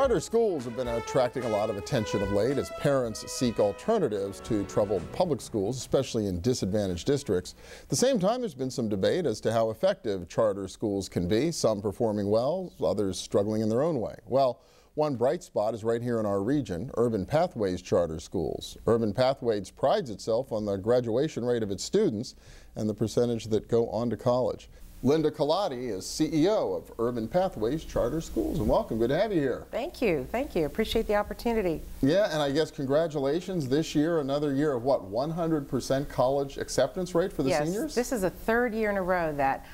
Charter schools have been attracting a lot of attention of late as parents seek alternatives to troubled public schools, especially in disadvantaged districts. At the same time, there's been some debate as to how effective charter schools can be, some performing well, others struggling in their own way. Well, one bright spot is right here in our region, Urban Pathways Charter Schools. Urban Pathways prides itself on the graduation rate of its students and the percentage that go on to college. Linda Clautti is CEO of Urban Pathways Charter Schools, and welcome. Good to have you here. Thank you. Thank you. Appreciate the opportunity. Yeah, and I guess congratulations. This year, another year of what, 100% college acceptance rate for the seniors? Yes, this is the third year in a row that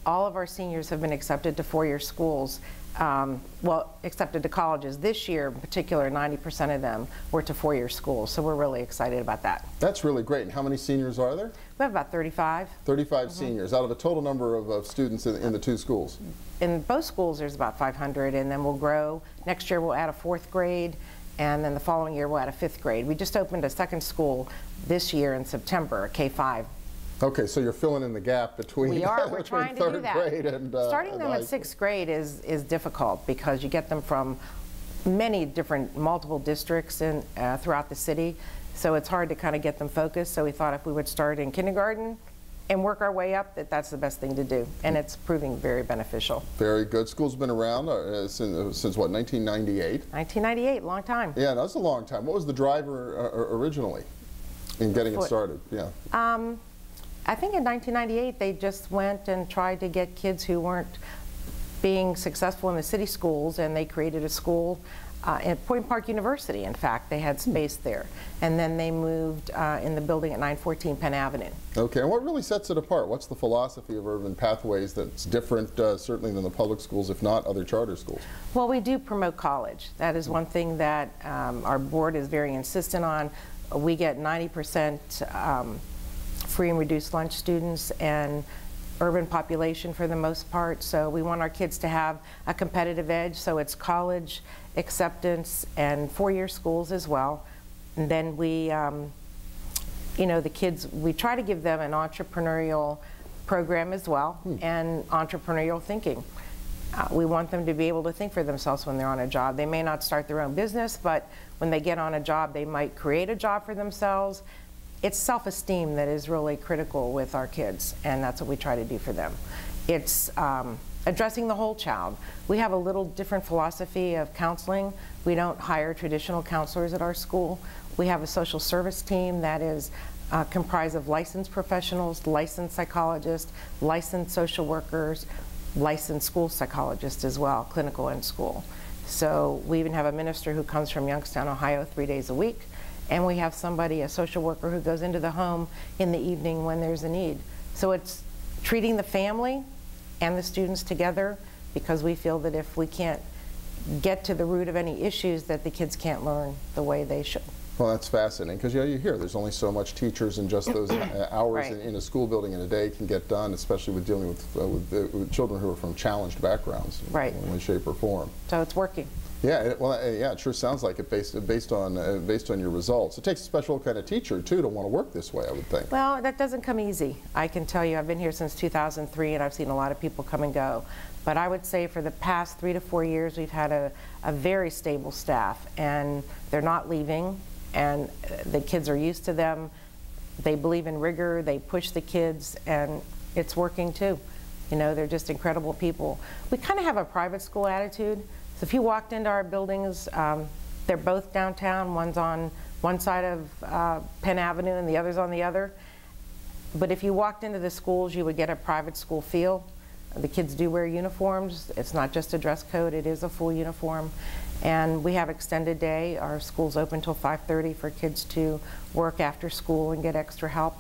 all of our seniors have been accepted to four-year schools. Well, accepted to colleges. This year in particular, 90% of them were to four-year schools, so we're really excited about that. That's really great. And how many seniors are there? We have about 35. 35 seniors out of a total number of students in the two schools. In both schools there's about 500, and then we'll grow. Next year we'll add a fourth grade, and then the following year we'll add a fifth grade. We just opened a second school this year in September, a K-5. Okay, so you're filling in the gap between, we're trying to do that. Grade and starting them at sixth grade is difficult because you get them from many different multiple districts throughout the city, so it's hard to kind of get them focused. So we thought if we would start in kindergarten and work our way up, that's the best thing to do, and it's proving very beneficial. Very good. School's been around since what, 1998? 1998, long time. Yeah, that's a long time. What was the driver originally in getting it started? Yeah. I think in 1998 they just went and tried to get kids who weren't being successful in the city schools, and they created a school at Point Park University. In fact, they had space there, and then they moved in the building at 914 Penn Avenue. Okay, and what really sets it apart? What's the philosophy of Urban Pathways that's different certainly than the public schools, if not other charter schools? Well, we do promote college. That is one thing that our board is very insistent on. We get 90% free and reduced lunch students and urban population for the most part, so we want our kids to have a competitive edge, so it's college acceptance and four-year schools as well. And then we, you know, the kids, we try to give them an entrepreneurial program as well, and entrepreneurial thinking. We want them to be able to think for themselves when they're on a job. They may not start their own business, but when they get on a job, they might create a job for themselves. It's self-esteem that is really critical with our kids, and that's what we try to do for them. It's addressing the whole child. We have a little different philosophy of counseling. We don't hire traditional counselors at our school. We have a social service team that is comprised of licensed professionals, licensed psychologists, licensed social workers, licensed school psychologists as well, clinical and school. So we even have a minister who comes from Youngstown, Ohio 3 days a week. And we have somebody, a social worker, who goes into the home in the evening when there's a need. So it's treating the family and the students together, because we feel that if we can't get to the root of any issues, that the kids can't learn the way they should. Well, that's fascinating, because you hear there's only so much teachers and just those hours in a school building in a day can get done, especially with dealing with children who are from challenged backgrounds in one shape or form. So it's working. Yeah, yeah, it sure sounds like it based on your results. It takes a special kind of teacher too to want to work this way, I would think. Well, that doesn't come easy. I can tell you, I've been here since 2003, and I've seen a lot of people come and go. But I would say for the past 3 to 4 years, we've had a very stable staff, and they're not leaving, and the kids are used to them. They believe in rigor. They push the kids, and it's working too. You know, they're just incredible people. We kind of have a private school attitude. So if you walked into our buildings, they're both downtown. One's on one side of Penn Avenue and the other's on the other. But if you walked into the schools, you would get a private school feel. The kids do wear uniforms. It's not just a dress code, it is a full uniform. And we have extended day. Our school's open till 5:30 for kids to work after school and get extra help.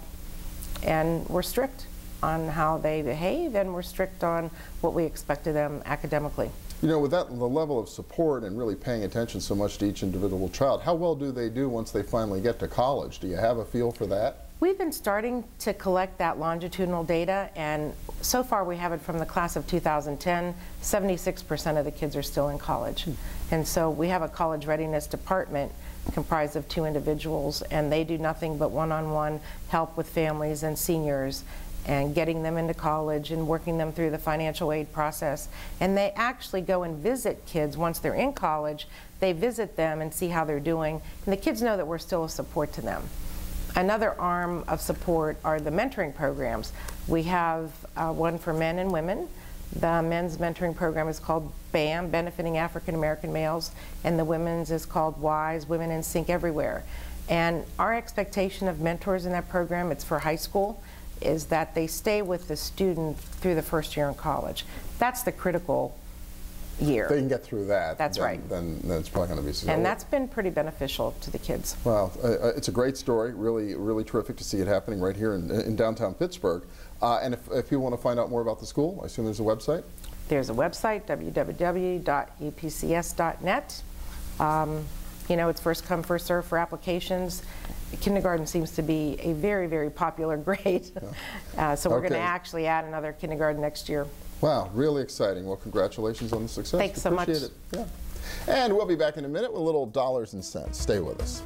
And we're strict on how they behave, and we're strict on what we expect of them academically. You know, with the level of support and really paying attention so much to each individual child, how well do they do once they finally get to college? Do you have a feel for that? We've been starting to collect that longitudinal data, and so far we have it from the class of 2010. 76% of the kids are still in college. And so we have a college readiness department comprised of 2 individuals, and they do nothing but one-on-one help with families and seniors and getting them into college and working them through the financial aid process. And they actually go and visit kids once they're in college. They visit them and see how they're doing, and the kids know that we're still a support to them. Another arm of support are the mentoring programs. We have one for men and women. The men's mentoring program is called BAM, Benefiting African American Males, and the women's is called WISE, Women in Sync Everywhere. And our expectation of mentors in that program, it's for high school, is that they stay with the student through the first year in college. That's the critical year. If they can get through that, that's right. Then it's probably going to be successful. And that's been pretty beneficial to the kids. Well, it's a great story. Really, really terrific to see it happening right here in downtown Pittsburgh. And if people want to find out more about the school, I assume there's a website? There's a website, www.upcs.net. You know, it's first come, first serve for applications. Kindergarten seems to be a very, very popular grade. Yeah. So we're going to actually add another kindergarten next year. Wow, really exciting. Well, congratulations on the success. Thanks so much. Appreciate it. Yeah. And we'll be back in a minute with a little dollars and cents. Stay with us.